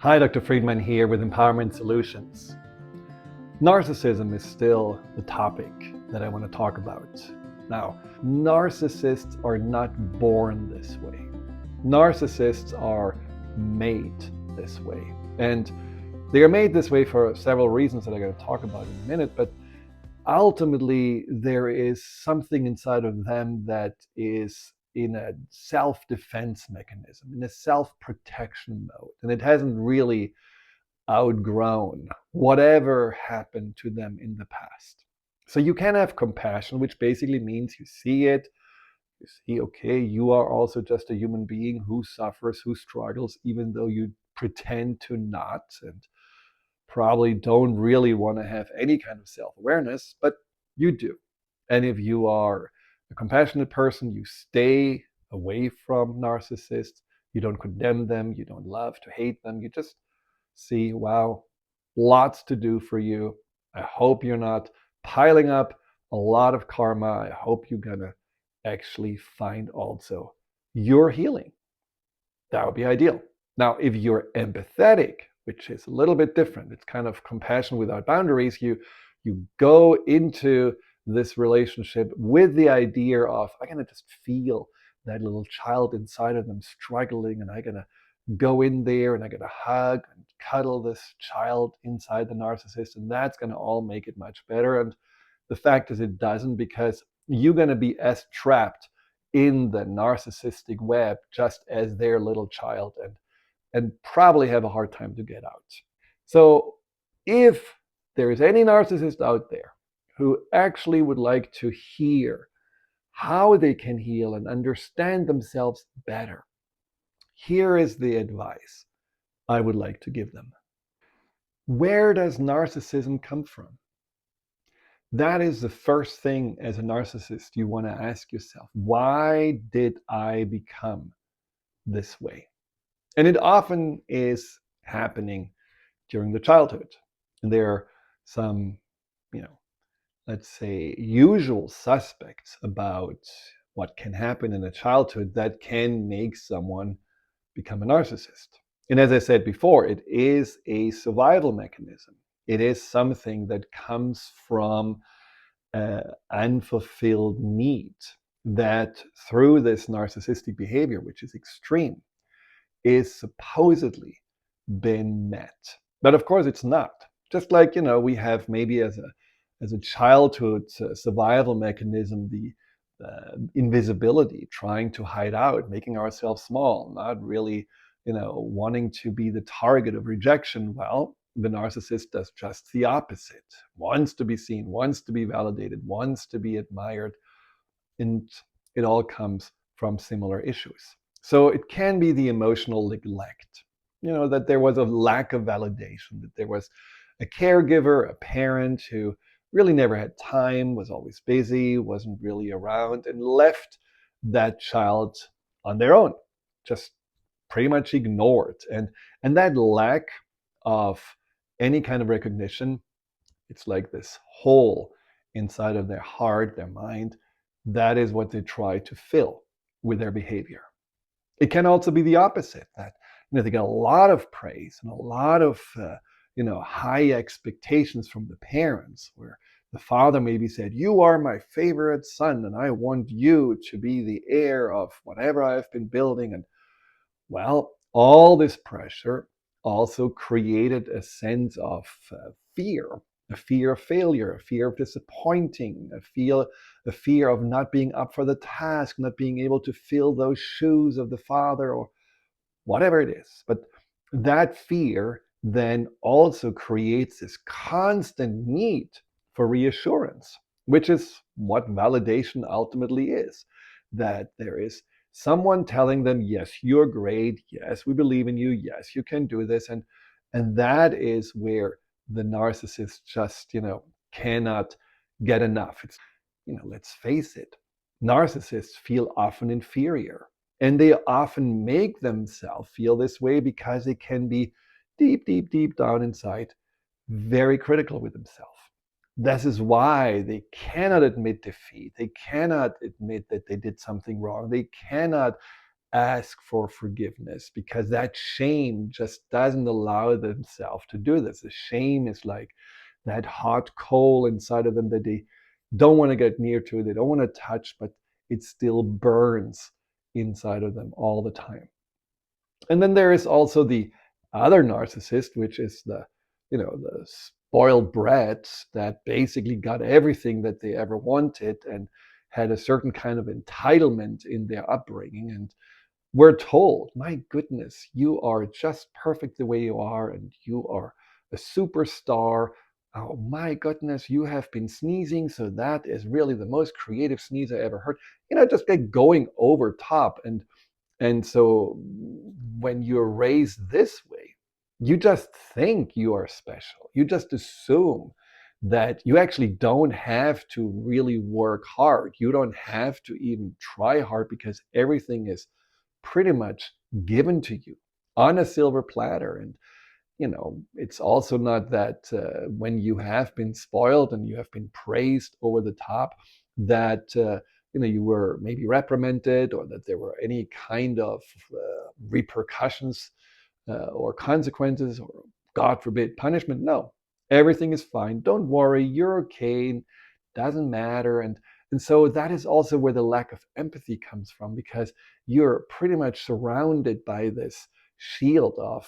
Hi, Dr. Friedemann here with Empowerment Solutions. Narcissism is still the topic that I want to talk about. Now, narcissists are not born this way. Narcissists are made this way. And they are made this way for several reasons that I'm going to talk about in a minute, but ultimately there is something inside of them that is in a self-defense mechanism, in a self-protection mode, and it hasn't really outgrown whatever happened to them in the past. So you can have compassion, which basically means you see it, you see, okay, you are also just a human being who suffers, who struggles, even though you pretend to not, and probably don't really want to have any kind of self-awareness, but you do. And if you are a compassionate person, you stay away from narcissists, you don't condemn them, you don't love to hate them, you just see, wow, lots to do for you. I hope you're not piling up a lot of karma. I hope you're gonna actually find also your healing. That would be ideal. Now, if you're empathetic, which is a little bit different, it's kind of compassion without boundaries. You go into this relationship with the idea of, I'm gonna just feel that little child inside of them struggling, and I'm gonna go in there and I'm gonna hug and cuddle this child inside the narcissist, and that's gonna all make it much better. And the fact is it doesn't, because you're gonna be as trapped in the narcissistic web just as their little child, and probably have a hard time to get out. So if there is any narcissist out there who actually would like to hear how they can heal and understand themselves better, here is the advice I would like to give them. Where does narcissism come from? That is the first thing as a narcissist you want to ask yourself. Why did I become this way? And it often is happening during the childhood. And there are some, let's say, usual suspects about what can happen in a childhood that can make someone become a narcissist. And as I said before, it is a survival mechanism. It is something that comes from unfulfilled need that through this narcissistic behavior, which is extreme, is supposedly been met. But of course it's not. Just like, we have maybe as a childhood survival mechanism, the invisibility, trying to hide out, making ourselves small, not really, wanting to be the target of rejection. Well, the narcissist does just the opposite, wants to be seen, wants to be validated, wants to be admired, and it all comes from similar issues. So it can be the emotional neglect, that there was a lack of validation, that there was a caregiver, a parent who really never had time, was always busy, wasn't really around, and left that child on their own, just pretty much ignored. And that lack of any kind of recognition, it's like this hole inside of their heart, their mind. That is what they try to fill with their behavior. It can also be the opposite, that they get a lot of praise and a lot of high expectations from the parents, where the father maybe said, you are my favorite son and I want you to be the heir of whatever I've been building. And well, all this pressure also created a sense of fear, a fear of failure, a fear of disappointing, a fear of not being up for the task, not being able to fill those shoes of the father, or whatever it is. But that fear then also creates this constant need for reassurance, which is what validation ultimately is, that there is someone telling them, yes, you're great, yes, we believe in you, yes, you can do this. And that is where the narcissist just, cannot get enough. It's, let's face it, narcissists feel often inferior. And they often make themselves feel this way because they can be deep, deep, deep down inside very critical with themselves. This is why they cannot admit defeat. They cannot admit that they did something wrong. They cannot ask for forgiveness because that shame just doesn't allow themselves to do this. The shame is like that hot coal inside of them that they don't want to get near to, they don't want to touch, but it still burns inside of them all the time. And then there is also the other narcissist, which is the spoiled brats that basically got everything that they ever wanted and had a certain kind of entitlement in their upbringing. And we're told, my goodness, you are just perfect the way you are, and you are a superstar. Oh my goodness, you have been sneezing, so that is really the most creative sneeze I ever heard. Just get going over top. And so when you're raised this way, you just think you are special. You just assume that you actually don't have to really work hard. You don't have to even try hard because everything is pretty much given to you on a silver platter. And it's also not that when you have been spoiled and you have been praised over the top, that you were maybe reprimanded or that there were any kind of repercussions or consequences or, God forbid, punishment. No, everything is fine. Don't worry, you're okay. Doesn't matter. And so that is also where the lack of empathy comes from, because you're pretty much surrounded by this shield of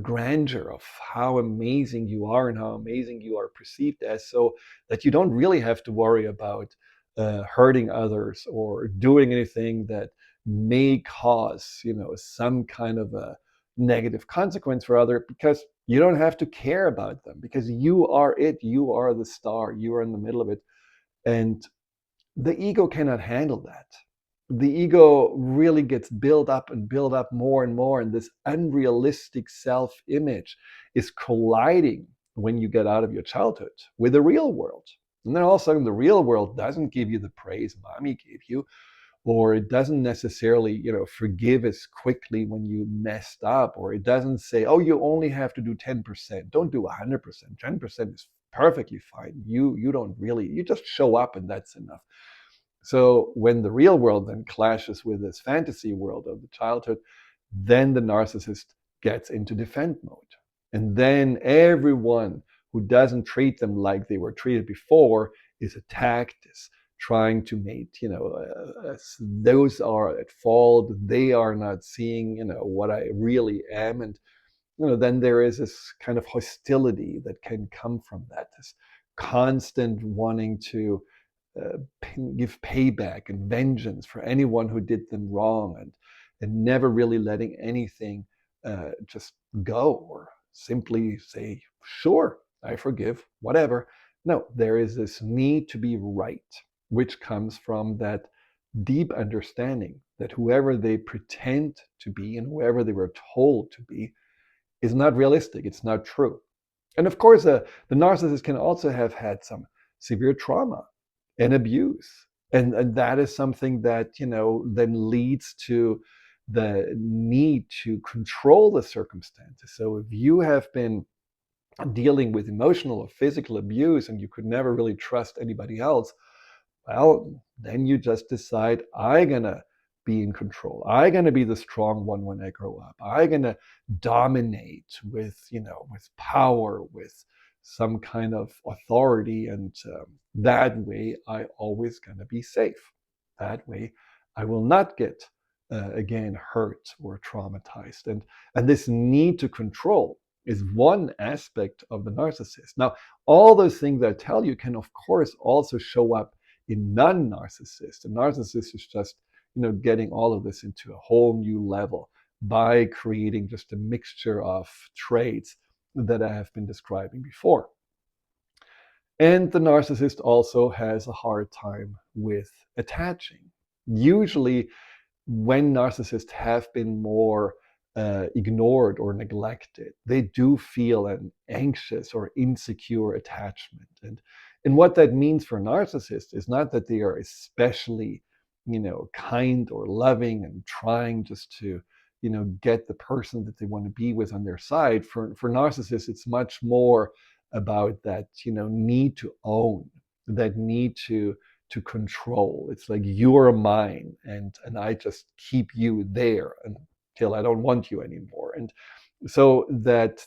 grandeur of how amazing you are and how amazing you are perceived as, so that you don't really have to worry about hurting others or doing anything that may cause some kind of a negative consequence for others, because you don't have to care about them, because you are it, you are the star, you are in the middle of it. And the ego cannot handle that. The ego really gets built up and built up more and more, and this unrealistic self-image is colliding when you get out of your childhood with the real world. And then all of a sudden the real world doesn't give you the praise mommy gave you, or it doesn't necessarily forgive as quickly when you messed up, or it doesn't say, oh, you only have to do 10%, don't do 100%, 10% is perfectly fine, you don't really, you just show up and that's enough. So when the real world then clashes with this fantasy world of the childhood, then the narcissist gets into defend mode. And then everyone who doesn't treat them like they were treated before is attacked, is trying to make, those are at fault, they are not seeing, what I really am. And, then there is this kind of hostility that can come from that, this constant wanting to uh, give payback and vengeance for anyone who did them wrong, and never really letting anything just go, or simply say, sure, I forgive, whatever. No, there is this need to be right, which comes from that deep understanding that whoever they pretend to be and whoever they were told to be is not realistic, it's not true. And of course, the narcissist can also have had some severe trauma and abuse. And that is something that, then leads to the need to control the circumstances. So if you have been dealing with emotional or physical abuse and you could never really trust anybody else, well, then you just decide, I'm going to be in control. I'm going to be the strong one when I grow up. I'm going to dominate with, with power, with some kind of authority. And that way, I always going to be safe. That way, I will not get, again, hurt or traumatized. And this need to control is one aspect of the narcissist. Now, all those things I tell you can, of course, also show up in non-narcissist. A narcissist is just, getting all of this into a whole new level by creating just a mixture of traits that I have been describing before. And the narcissist also has a hard time with attaching. Usually, when narcissists have been more ignored or neglected, they do feel an anxious or insecure attachment. And what that means for narcissists is not that they are especially, kind or loving and trying just to, get the person that they want to be with on their side. For narcissists, it's much more about that, need to own, that need to to control. It's like you're mine, and I just keep you there until I don't want you anymore. And so that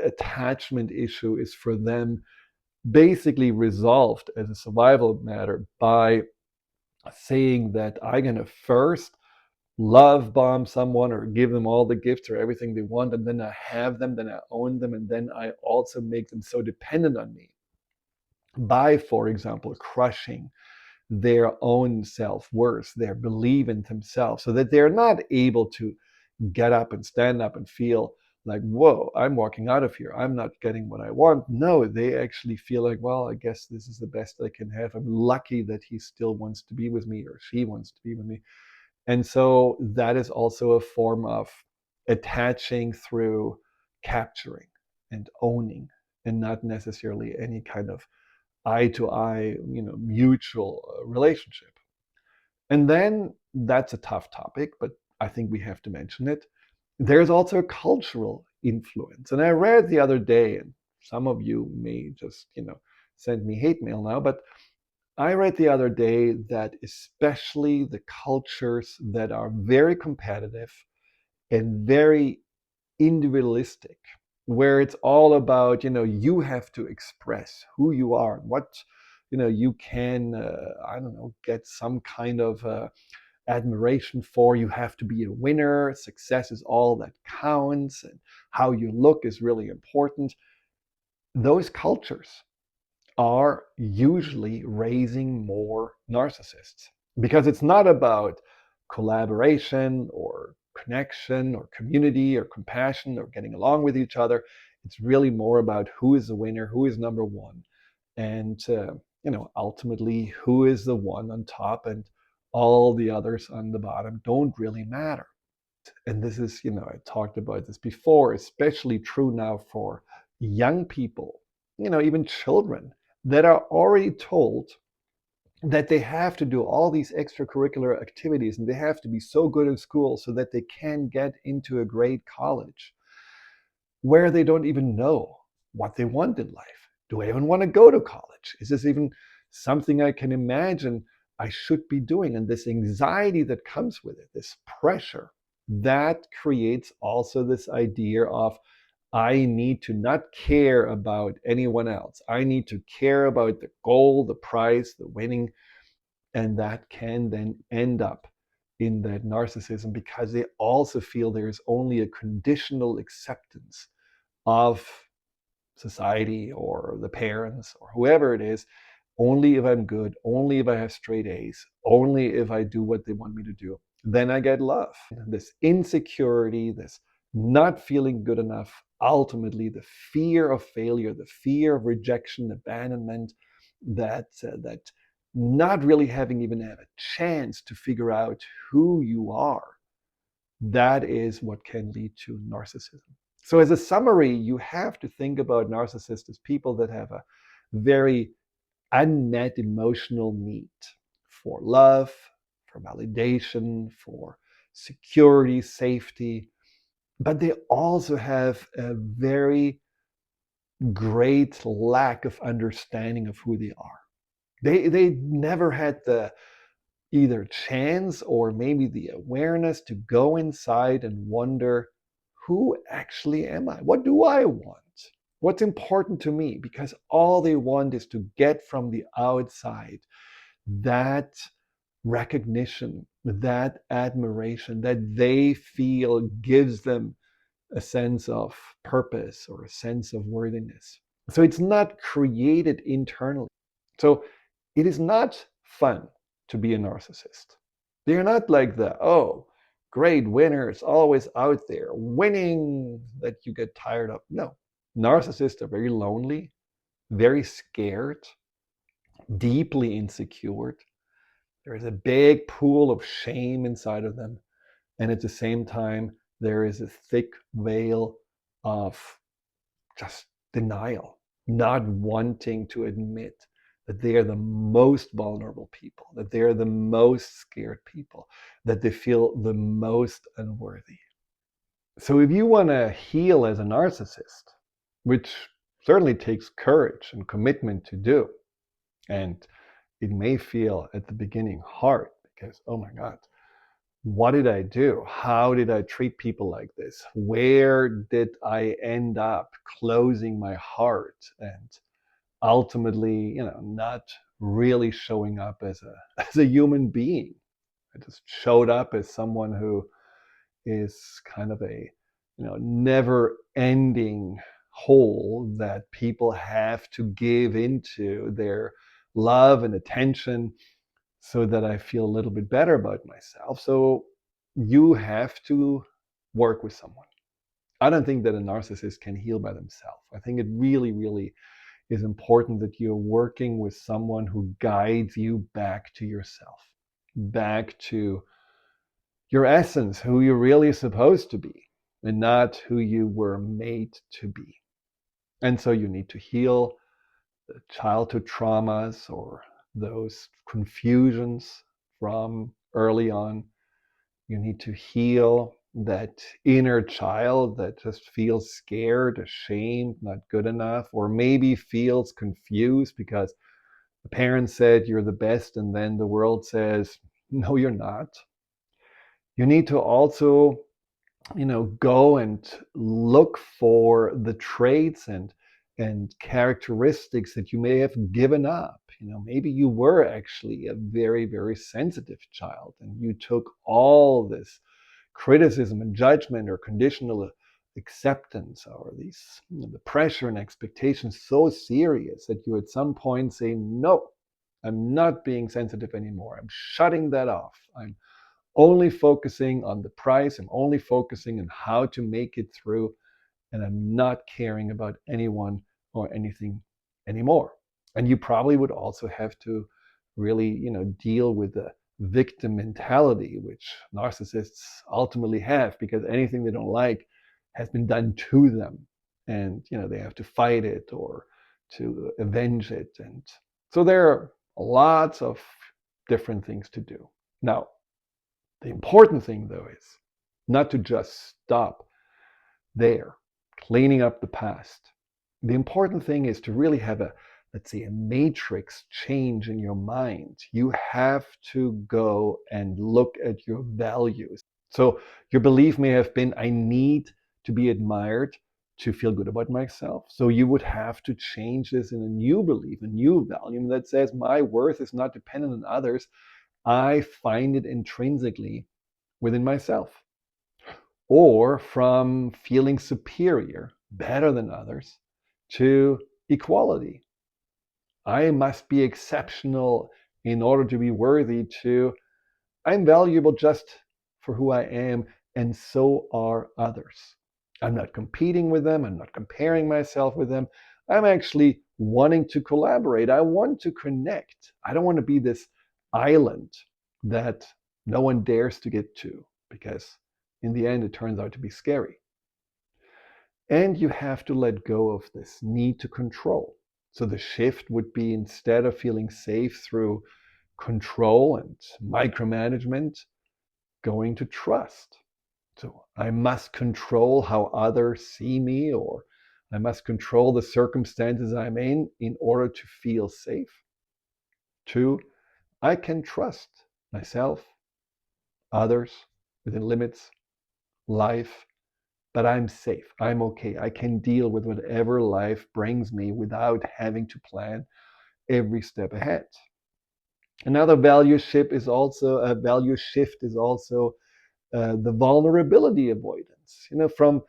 attachment issue is for them basically resolved as a survival matter by saying that I'm gonna first love bomb someone or give them all the gifts or everything they want, and then I have them, then I own them, and then I also make them so dependent on me by, for example, crushing their own self-worth, their belief in themselves, so that they're not able to get up and stand up and feel like, whoa, I'm walking out of here, I'm not getting what I want. No, they actually feel like, well, I guess this is the best I can have. I'm lucky that he still wants to be with me or she wants to be with me. And so that is also a form of attaching through capturing and owning, and not necessarily any kind of eye to eye, mutual relationship. And then that's a tough topic, but I think we have to mention it. There's also a cultural influence. And I read the other day, and some of you may just, send me hate mail now, but I read the other day that especially the cultures that are very competitive and very individualistic, where it's all about, you have to express who you are, what, you can, I don't know, get some kind of admiration for. You have to be a winner. Success is all that counts, and how you look is really important. Those cultures are usually raising more narcissists because it's not about collaboration or connection or community or compassion or getting along with each other. It's really more about who is the winner, who is number one, and ultimately who is the one on top, and all the others on the bottom don't really matter. And this is, I talked about this before, especially true now for young people, even children that are already told that they have to do all these extracurricular activities and they have to be so good in school so that they can get into a great college where they don't even know what they want in life. Do I even want to go to college? Is this even something I can imagine I should be doing? And this anxiety that comes with it, this pressure, that creates also this idea of, I need to not care about anyone else. I need to care about the goal, the prize, the winning. And that can then end up in that narcissism because they also feel there's only a conditional acceptance of society or the parents or whoever it is, only if I'm good, only if I have straight A's, only if I do what they want me to do, then I get love. This insecurity, this not feeling good enough, ultimately the fear of failure, the fear of rejection, abandonment, that not really having even have a chance to figure out who you are, that is what can lead to narcissism. So as a summary, you have to think about narcissists as people that have a very unmet emotional need for love, for validation, for security, safety, but they also have a very great lack of understanding of who they are. They never had the either chance or maybe the awareness to go inside and wonder, who actually am I? What do I want? What's important to me? Because all they want is to get from the outside that recognition, that admiration that they feel gives them a sense of purpose or a sense of worthiness. So it's not created internally. So it is not fun to be a narcissist. They're not like the, oh, great winners, always out there, winning that you get tired of. No. Narcissists are very lonely, very scared, deeply insecure. There is a big pool of shame inside of them. And at the same time, there is a thick veil of just denial, not wanting to admit that they are the most vulnerable people, that they are the most scared people, that they feel the most unworthy. So if you want to heal as a narcissist, which certainly takes courage and commitment to do, and it may feel at the beginning hard because, oh my God, what did I do? How did I treat people like this? Where did I end up closing my heart and ultimately, not really showing up as a as a human being? I just showed up as someone who is kind of a, never ending hole that people have to give into their love and attention so that I feel a little bit better about myself. So you have to work with someone. I don't think that a narcissist can heal by themselves. I think it really, really is important that you're working with someone who guides you back to yourself, back to your essence, who you're really supposed to be, and not who you were made to be. And so you need to heal the childhood traumas or those confusions from early on. You need to heal that inner child that just feels scared, ashamed, not good enough, or maybe feels confused because the parents said you're the best and then the world says, no, you're not. You need to also, go and look for the traits and characteristics that you may have given up. Maybe you were actually a very, very sensitive child and you took all this criticism and judgment or conditional acceptance or these the pressure and expectations so serious that you at some point say, no, I'm not being sensitive anymore. I'm shutting that off. I'm only focusing on the price. I'm only focusing on how to make it through, and I'm not caring about anyone or anything anymore. And you probably would also have to really, deal with the victim mentality, which narcissists ultimately have, because anything they don't like has been done to them, and they have to fight it or to avenge it. And so there are lots of different things to do. Now, the important thing, though, is not to just stop there, cleaning up the past. The important thing is to really have let's say, a matrix change in your mind. You have to go and look at your values. So your belief may have been, I need to be admired to feel good about myself. So you would have to change this in a new belief, a new value that says, my worth is not dependent on others. I find it intrinsically within myself. Or from feeling superior, better than others, to equality. I must be exceptional in order to be worthy, to I'm valuable just for who I am, and so are others. I'm not competing with them. I'm not comparing myself with them. I'm actually wanting to collaborate. I want to connect. I don't want to be this island that no one dares to get to, because in the end, it turns out to be scary. And you have to let go of this need to control. So the shift would be, instead of feeling safe through control and micromanagement, going to trust. So I must control how others see me, or I must control the circumstances I'm in order to feel safe. 2, I can trust myself, others, within limits, life, but I'm safe. I'm okay. I can deal with whatever life brings me without having to plan every step ahead. Another value shift is also the vulnerability avoidance. From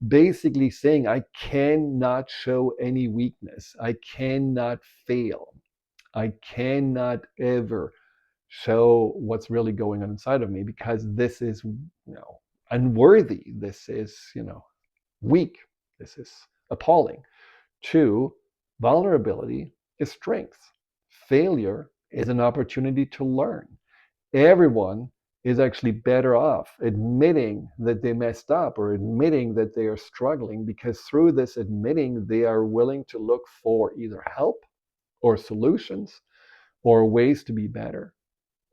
basically saying, I cannot show any weakness. I cannot fail. I cannot ever show what's really going on inside of me, because this is, unworthy. This is, weak. This is appalling. 2, vulnerability is strength. Failure is an opportunity to learn. Everyone is actually better off admitting that they messed up or admitting that they are struggling, because through this admitting, they are willing to look for either help or solutions or ways to be better.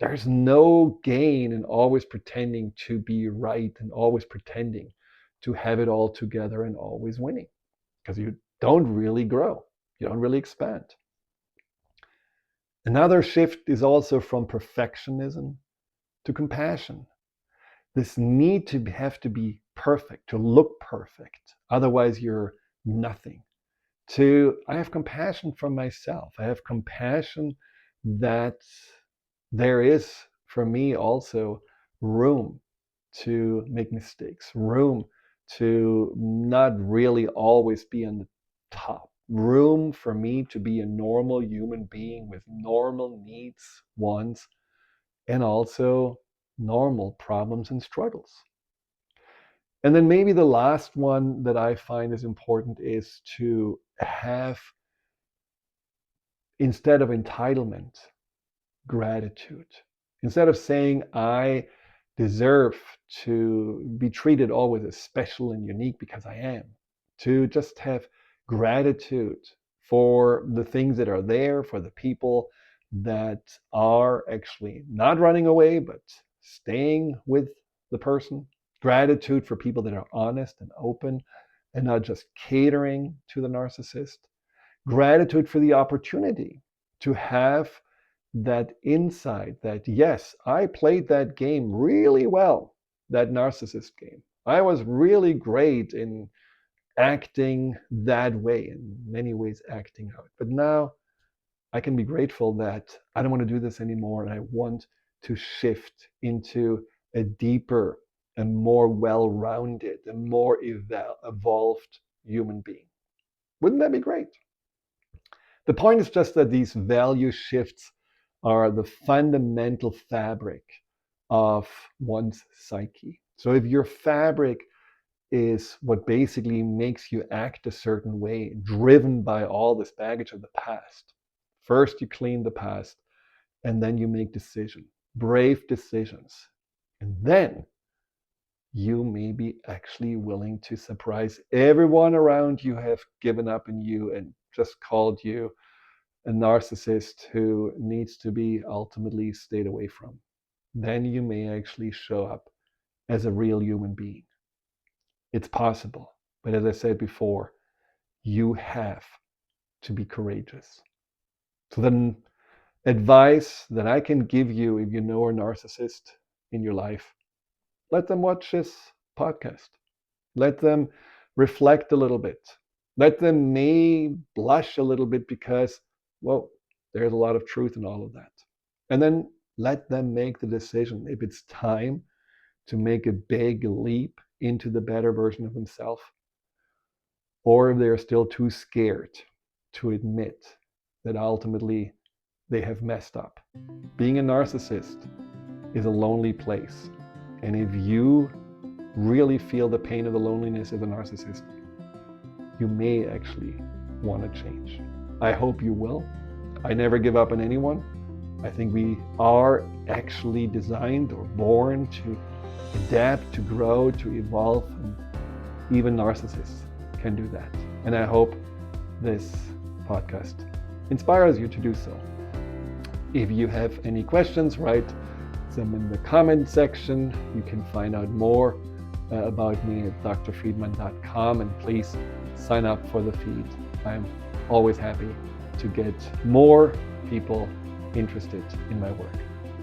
There's no gain in always pretending to be right and always pretending to have it all together and always winning, because you don't really grow. You don't really expand. Another shift is also from perfectionism to compassion. This need to have to be perfect, to look perfect. Otherwise, you're nothing. I have compassion for myself. I have compassion that there is, for me, also room to make mistakes, room to not really always be on the top, room for me to be a normal human being with normal needs, wants, and also normal problems and struggles. And then maybe the last one that I find is important is to have, instead of entitlement, gratitude. Instead of saying, I deserve to be treated always as special and unique because I am, to just have gratitude for the things that are there, for the people that are actually not running away, but staying with the person. Gratitude for people that are honest and open and not just catering to the narcissist. Gratitude for the opportunity to have that insight that, yes, I played that game really well, that narcissist game. I was really great in acting that way, in many ways acting out. But now I can be grateful that I don't want to do this anymore, and I want to shift into a deeper and more well-rounded and more evolved human being. Wouldn't that be great? The point is just that these value shifts are the fundamental fabric of one's psyche. So if your fabric is what basically makes you act a certain way, driven by all this baggage of the past, first you clean the past, and then you make decisions, brave decisions. And then you may be actually willing to surprise everyone around you have given up on you and just called you a narcissist who needs to be ultimately stayed away from. Then you may actually show up as a real human being. It's possible. But as I said before, you have to be courageous. So then, advice that I can give you if you know a narcissist in your life, let them watch this podcast. Let them reflect a little bit. Let them may blush a little bit because, well, there's a lot of truth in all of that. And then let them make the decision if it's time to make a big leap into the better version of themselves, or if they're still too scared to admit that ultimately they have messed up. Being a narcissist is a lonely place. And if you really feel the pain of the loneliness of a narcissist, you may actually want to change. I hope you will. I never give up on anyone. I think we are actually designed or born to adapt, to grow, to evolve, and even narcissists can do that. And I hope this podcast inspires you to do so. If you have any questions, write them in the comment section. You can find out more about me at drfriedemann.com, and please sign up for the feed. I'm always happy to get more people interested in my work.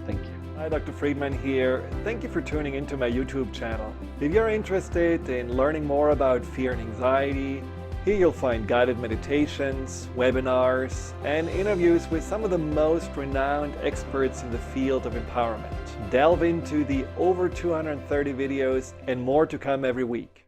Thank you. Hi, Dr. Friedemann here. Thank you for tuning into my YouTube channel. If you're interested in learning more about fear and anxiety, here you'll find guided meditations, webinars, and interviews with some of the most renowned experts in the field of empowerment. Delve into the over 230 videos and more to come every week.